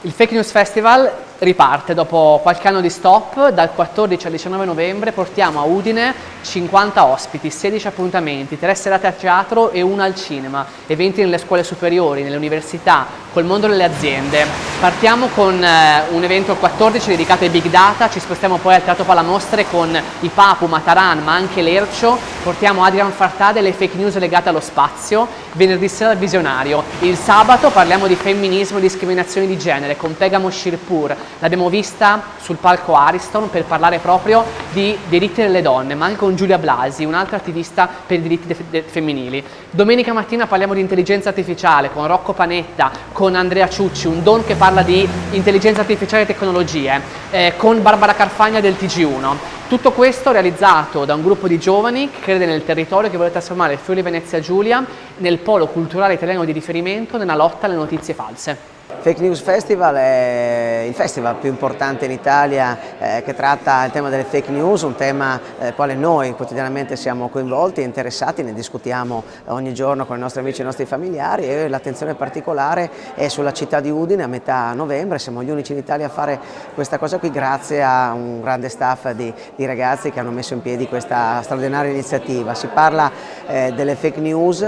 Il Fake News Festival riparte dopo qualche anno di stop. Dal 14 al 19 novembre portiamo a Udine 50 ospiti, 16 appuntamenti, 3 serate a teatro e 1 al cinema, eventi nelle scuole superiori, nelle università, col mondo delle aziende. Partiamo con un evento il 14 dedicato ai big data, ci spostiamo poi al Teatro Palamostre con i Papu, Mataran ma anche Lercio, portiamo Adrian Fartade e le fake news legate allo spazio, venerdì sera al Visionario. Il sabato parliamo di femminismo e discriminazioni di genere con Pegamo Shirpur, l'abbiamo vista sul palco Ariston per parlare proprio di diritti delle donne, ma anche con Giulia Blasi, un'altra attivista per i diritti femminili. Domenica mattina parliamo di intelligenza artificiale con Rocco Panetta, con Andrea Ciucci, un don che parla di intelligenza artificiale e tecnologie, con Barbara Carfagna del TG1. Tutto questo realizzato da un gruppo di giovani che crede nel territorio, che vuole trasformare il Friuli Venezia Giulia nel polo culturale italiano di riferimento nella lotta alle notizie false. Fake News Festival è il festival più importante in Italia che tratta il tema delle fake news, un tema nel quale noi quotidianamente siamo coinvolti e interessati, ne discutiamo ogni giorno con i nostri amici e i nostri familiari, e l'attenzione particolare è sulla città di Udine a metà novembre. Siamo gli unici in Italia a fare questa cosa qui grazie a un grande staff di ragazzi che hanno messo in piedi questa straordinaria iniziativa. Si parla delle fake news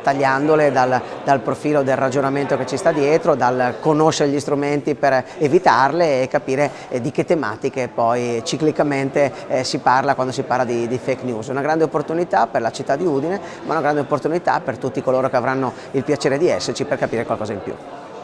tagliandole dal profilo del ragionamento che ci sta dietro, dal conoscere gli strumenti per evitarle e capire di che tematiche poi ciclicamente si parla quando si parla di fake news. Una grande opportunità per la città di Udine, ma una grande opportunità per tutti coloro che avranno il piacere di esserci per capire qualcosa in più.